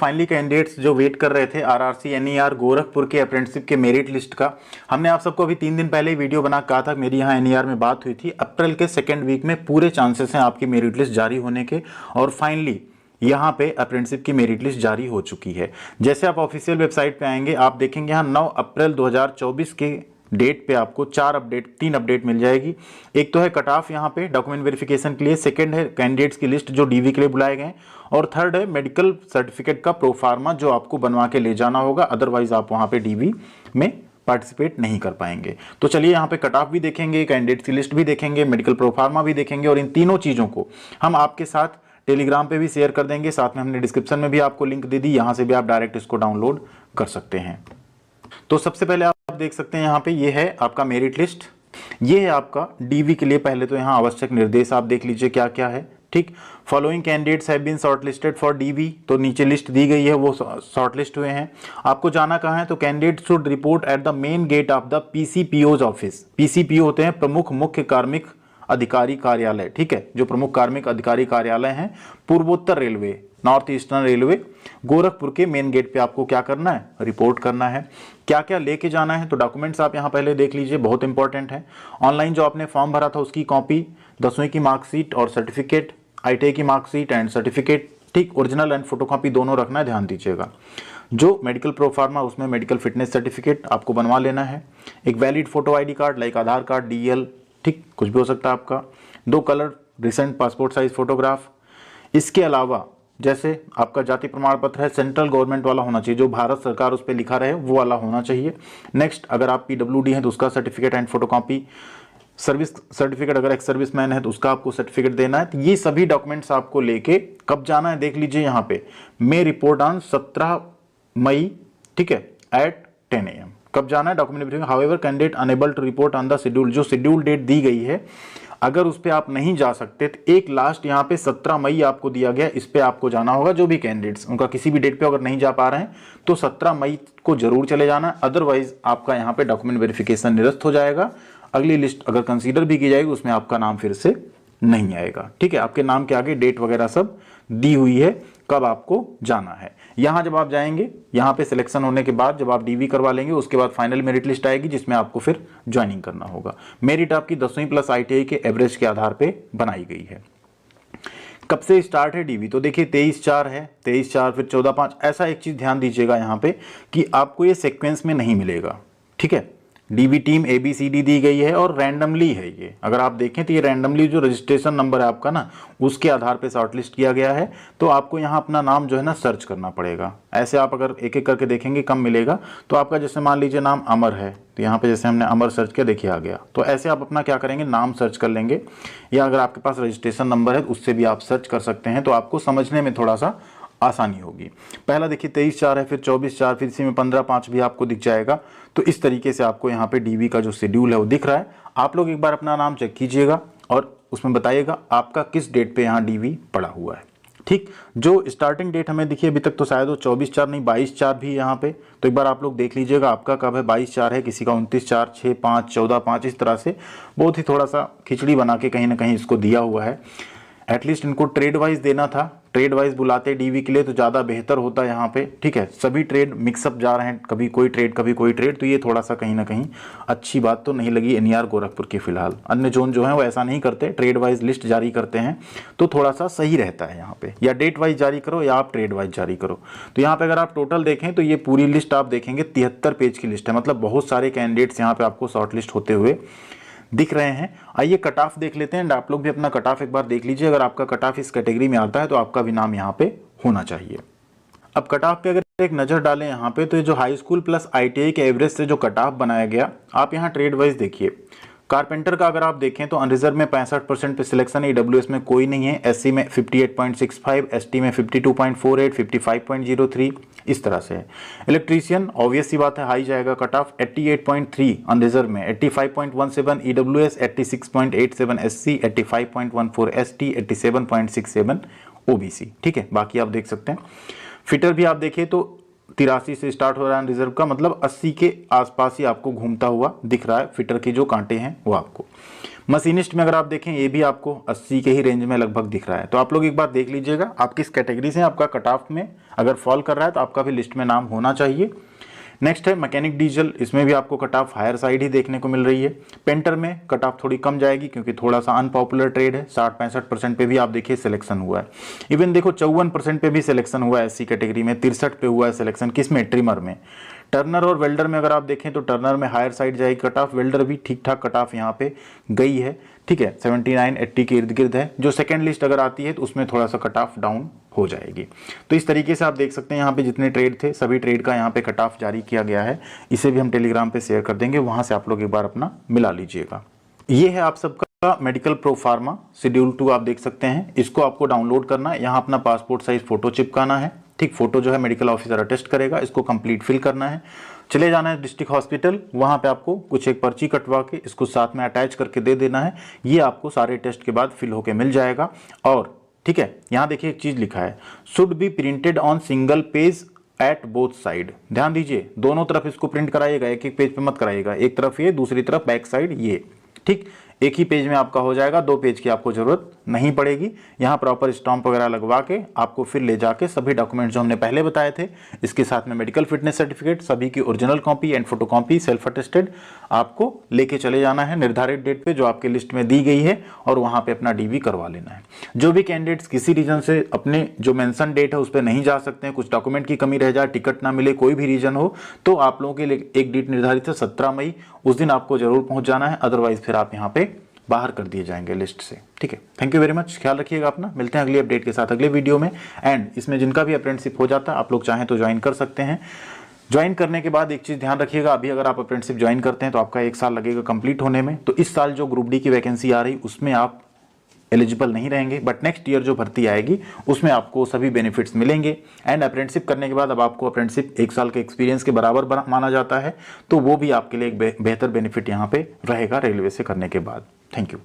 Finally candidates जो wait कर रहे थे आरआरसी एनईआर गोरखपुर के अप्रेंटिसशिप के मेरिट लिस्ट का, हमने आप सबको अभी 3 दिन पहले वीडियो बना कहा था। मेरी यहाँ एनईआर में बात हुई थी। अप्रैल के सेकेंड वीक में पूरे चांसेस हैं आपकी मेरिट लिस्ट जारी होने के, और फाइनली यहाँ पे अप्रेंटिसशिप की मेरिट लिस्ट जारी हो चुकी है। जैसे आप ऑफिशियल वेबसाइट पे आएंगे, आप देखेंगे यहाँ 9 अप्रैल 2024 के डेट पे आपको 3 अपडेट मिल जाएगी। एक तो है कट ऑफ यहाँ पे डॉक्यूमेंट वेरिफिकेशन के लिए, सेकंड है कैंडिडेट्स की लिस्ट जो डीवी के लिए बुलाए गए, और थर्ड है मेडिकल सर्टिफिकेट का प्रोफार्मा जो आपको बनवा के ले जाना होगा, अदरवाइज आप वहाँ पे डीवी में पार्टिसिपेट नहीं कर पाएंगे। तो चलिए यहाँ पे कट ऑफ भी देखेंगे, कैंडिडेट्स की लिस्ट भी देखेंगे, मेडिकल प्रोफार्मा भी देखेंगे, और इन तीनों चीज़ों को हम आपके साथ टेलीग्राम पे भी शेयर कर देंगे। साथ में हमने डिस्क्रिप्शन में भी आपको लिंक दे दी, यहाँ से भी आप डायरेक्ट इसको डाउनलोड कर सकते हैं। तो सबसे पहले आप देख सकते हैं यहाँ पे ये है आपका मेरिट लिस्ट। ये है आपका डीवी के लिए। पहले तो यहाँ आवश्यक निर्देश आप देख लीजिए क्या क्या है। ठीक, following candidates have been shortlisted for DV, तो नीचे लिस्ट दी गई है, वो शॉर्टलिस्ट हुए हैं। आपको जाना कहाँ है, तो candidate should report at the main gate of the PCPO's office. PCPO होते हैं प्रमुख मुख्य कार्मिक अधिकारी कार्यालय। ठीक है, जो प्रमुख कार्मिक अधिकारी कार्यालय हैं पूर्वोत्तर railway, north eastern railway Gorakhpur के मेन गेट पे आपको क्या करना है, रिपोर्ट करना है। क्या क्या लेके जाना है, तो डॉक्यूमेंट्स आप यहाँ पहले देख लीजिए, बहुत इंपॉर्टेंट है। ऑनलाइन जो आपने फॉर्म भरा था उसकी कॉपी, 10वीं की मार्कशीट और सर्टिफिकेट, ITI की मार्कशीट एंड सर्टिफिकेट। ठीक, ओरिजिनल एंड फोटोकॉपी दोनों रखना है, ध्यान दीजिएगा। जो मेडिकल प्रोफार्मा उसमें मेडिकल फिटनेस सर्टिफिकेट आपको बनवा लेना है। एक valid photo ID card like Aadhaar card, DL, ठीक, कुछ भी हो सकता है आपका। 2 colour recent passport size photograph. इसके अलावा जैसे आपका जाति प्रमाण पत्र है, सेंट्रल गवर्नमेंट वाला होना चाहिए, जो भारत सरकार उस पर लिखा रहे वो वाला होना चाहिए। नेक्स्ट, अगर आप PWD हैं तो उसका certificate and photocopy. Service certificate, अगर एक्स सर्विसमैन है तो उसका आपको सर्टिफिकेट देना है। तो ये सभी डॉक्यूमेंट्स आपको लेके कब जाना है, देख लीजिए यहाँ पे, मे रिपोर्ट ऑन 17 मई, ठीक है, एट 10 AM। कब जाना है, document verification. However candidate unable to report on the schedule, जो शेड्यूल डेट दी गई है, अगर उस पर आप नहीं जा सकते तो एक लास्ट यहाँ पे 17 मई आपको दिया गया, इस पे आपको जाना होगा। जो भी कैंडिडेट्स उनका किसी भी डेट पे अगर नहीं जा पा रहे हैं तो 17 मई को जरूर चले जाना, अदरवाइज आपका यहाँ पे डॉक्यूमेंट वेरिफिकेशन निरस्त हो जाएगा। अगली लिस्ट अगर कंसीडर भी की जाएगी उसमें आपका नाम फिर से नहीं आएगा। ठीक है, आपके नाम के आगे डेट वगैरह सब दी हुई है कब आपको जाना है। यहाँ जब आप जाएंगे, यहाँ पे सिलेक्शन होने के बाद जब आप डीवी करवा लेंगे, उसके बाद फाइनल मेरिट लिस्ट आएगी जिसमें आपको फिर ज्वाइनिंग करना होगा। मेरिट आपकी 10वीं प्लस ITI के एवरेज के आधार पे बनाई गई है। कब से स्टार्ट है डीवी, तो देखिए 23/4 है, 23/4 फिर 14/5। ऐसा एक चीज ध्यान दीजिएगा यहाँ पे कि आपको ये सीक्वेंस में नहीं मिलेगा। ठीक है, डीवी टीम ABCD दी गई है और रैंडमली है ये। अगर आप देखें तो ये रैंडमली जो रजिस्ट्रेशन नंबर है आपका ना, उसके आधार पे शॉर्टलिस्ट किया गया है। तो आपको यहाँ अपना नाम जो है ना सर्च करना पड़ेगा। ऐसे आप अगर एक एक करके देखेंगे कम मिलेगा। तो आपका जैसे मान लीजिए नाम अमर है, तो यहाँ पे जैसे हमने अमर सर्च किया, देखिए आ गया। तो ऐसे आप अपना क्या करेंगे, नाम सर्च कर लेंगे, या अगर आपके पास रजिस्ट्रेशन नंबर है तो उससे भी आप सर्च कर सकते हैं। तो आपको समझने में थोड़ा सा आसानी होगी। पहला देखिए 23/4 है, फिर 24/4, फिर इसी में 15/5 भी आपको दिख जाएगा। तो इस तरीके से आपको यहाँ पे डीवी का जो शेड्यूल है वो दिख रहा है। आप लोग एक बार अपना नाम चेक कीजिएगा और उसमें बताइएगा आपका किस डेट पे यहाँ डीवी पड़ा हुआ है। ठीक, जो स्टार्टिंग डेट हमें दिखी अभी तक तो शायद वो 24/4 नहीं 22/4 भी यहाँ पे। तो एक बार आप लोग देख लीजिएगा आपका कब है। 22/4 है, किसी का 29/4, 6/5, 14/5, इस तरह से बहुत ही थोड़ा सा खिचड़ी बना के कहीं ना कहीं इसको दिया हुआ है। एटलीस्ट इनको ट्रेड वाइज देना था, ट्रेड वाइज बुलाते डीवी के लिए तो ज़्यादा बेहतर होता है यहाँ पे। ठीक है, सभी ट्रेड मिक्सअप जा रहे हैं, कभी कोई ट्रेड कभी कोई ट्रेड, तो ये थोड़ा सा कहीं ना कहीं अच्छी बात तो नहीं लगी एनईआर गोरखपुर की। फिलहाल अन्य जोन जो है वो ऐसा नहीं करते, ट्रेड वाइज लिस्ट जारी करते हैं, तो थोड़ा सा सही रहता है यहाँ पे। या डेट वाइज जारी करो या आप ट्रेड वाइज जारी करो। तो यहाँ पे अगर आप टोटल देखें तो ये पूरी लिस्ट आप देखेंगे 73 पेज की लिस्ट है, मतलब बहुत सारे कैंडिडेट्स यहाँ पे आपको शॉर्ट लिस्ट होते हुए दिख रहे हैं। आइए कट ऑफ देख लेते हैं, आप लोग भी अपना कट ऑफ एक बार देख लीजिए। अगर आपका कट ऑफ इस कैटेगरी में आता है तो आपका भी नाम यहाँ पे होना चाहिए। अब कट ऑफ पे अगर एक नजर डालें यहाँ पे, तो ये जो हाई स्कूल प्लस ITI के एवरेज से जो कट ऑफ बनाया गया, आप यहाँ ट्रेड वाइज देखिए। कारपेंटर का अगर आप देखें तो अनरिजर्व में 65% पे सिलेक्शन है, EWS में कोई नहीं है, SC में 58.65, ST में 52.48, 55.03, इस तरह से है। इलेक्ट्रीशियन ऑब्वियस सी बात है हाई जाएगा कट ऑफ, 88.3 अनरिजर्व में, 85.17 EWS, 86.87 SC, 85.14 ST, 87.67 OBC। ठीक है, बाकी आप देख सकते हैं। फिटर भी आप देखिए तो 83 से स्टार्ट हो रहा है रिजर्व का, मतलब 80 के आसपास ही आपको घूमता हुआ दिख रहा है। फिटर के जो कांटे हैं वो आपको। मशीनिस्ट में अगर आप देखें ये भी आपको 80 के ही रेंज में लगभग दिख रहा है। तो आप लोग एक बार देख लीजिएगा आप किस कैटेगरी से, आपका कट ऑफ में अगर फॉल कर रहा है तो आपका भी लिस्ट में नाम होना चाहिए। नेक्स्ट है मैकेनिक डीजल, इसमें भी आपको कट ऑफ हायर साइड ही देखने को मिल रही है। पेंटर में कट ऑफ थोड़ी कम जाएगी क्योंकि थोड़ा सा अनपॉपुलर ट्रेड है। 60-65% पे भी आप देखिए सिलेक्शन हुआ है। इवन देखो 54% पे भी सिलेक्शन हुआ है एससी कैटेगरी में। 63 पे हुआ है सिलेक्शन, किसमें, ट्रिमर में। टर्नर और वेल्डर में अगर आप देखें तो टर्नर में हायर साइड जाएगी कट ऑफ, वेल्डर भी ठीक ठाक कट ऑफ यहाँ पे गई है, ठीक है, 79-80 के इर्द गिर्द है। जो सेकंड लिस्ट अगर आती है तो उसमें थोड़ा सा कट ऑफ डाउन हो जाएगी। तो इस तरीके से आप देख सकते हैं यहाँ पे जितने ट्रेड थे सभी ट्रेड का यहाँ पे कट ऑफ जारी किया गया है। इसे भी हम टेलीग्राम पे शेयर कर देंगे, वहां से आप लोग एक बार अपना मिला लीजिएगा। ये है आप सबका मेडिकल प्रो फार्मा शेड्यूल 2, आप देख सकते हैं। इसको आपको डाउनलोड करना है, यहाँ अपना पासपोर्ट साइज फोटो चिपकाना है, ठीक। फोटो जो है मेडिकल ऑफिसर अटेस्ट करेगा, इसको कंप्लीट फिल करना है। चले जाना है डिस्ट्रिक्ट हॉस्पिटल, वहां पे आपको कुछ एक पर्ची कटवा के इसको साथ में अटैच करके दे देना है। ये आपको सारे टेस्ट के बाद फिल होके मिल जाएगा। और ठीक है, यहाँ देखिए एक चीज लिखा है, should be printed on single page at both side. ध्यान दीजिए, दोनों तरफ इसको प्रिंट कराइएगा, एक एक पेज पे मत कराइएगा। एक तरफ ये, दूसरी तरफ बैक साइड ये, ठीक। एक ही पेज में आपका हो जाएगा, 2 पेज की आपको जरूरत नहीं पड़ेगी। यहाँ प्रॉपर स्टॉम्प वगैरह लगवा के आपको फिर ले जाके सभी डॉक्यूमेंट जो हमने पहले बताए थे, इसके साथ में मेडिकल फिटनेस सर्टिफिकेट, सभी की original copy and photocopy self attested आपको लेके चले जाना है निर्धारित डेट पे जो आपके लिस्ट में दी गई है, और वहाँ पे अपना डीवी करवा लेना है। जो भी कैंडिडेट्स किसी रीजन से अपने जो मेंशन डेट है उस पर नहीं जा सकते हैं, कुछ डॉक्यूमेंट की कमी रह जाए, टिकट ना मिले, कोई भी रीजन हो, तो आप लोगों के लिए एक डेट निर्धारित है 17 मई, उस दिन आपको जरूर पहुंच जाना है। अदरवाइज फिर आप यहाँ पे बाहर कर दिए जाएंगे लिस्ट से, ठीक है। थैंक यू वेरी मच, ख्याल रखिएगा अपना। मिलते हैं अगली अपडेट के साथ अगले वीडियो में। एंड इसमें जिनका भी अप्रेंटिसशिप हो जाता है आप लोग चाहें तो ज्वाइन कर सकते हैं। ज्वाइन करने के बाद एक चीज ध्यान रखिएगा, अभी अगर आप अप्रेंटिसशिप ज्वाइन करते हैं तो आपका 1 साल लगेगा कंप्लीट होने में। तो इस साल जो ग्रुप डी की वैकेंसी आ रही उसमें आप एलिजिबल नहीं रहेंगे, बट नेक्स्ट ईयर जो भर्ती आएगी उसमें आपको सभी बेनिफिट्स मिलेंगे। एंड अप्रेंटिसशिप करने के बाद अब आपको अप्रेंटिसशिप 1 साल के एक्सपीरियंस के बराबर माना जाता है, तो वो भी आपके लिए एक बेहतर बेनिफिट यहाँ पे रहेगा रेलवे से करने के बाद। Thank you.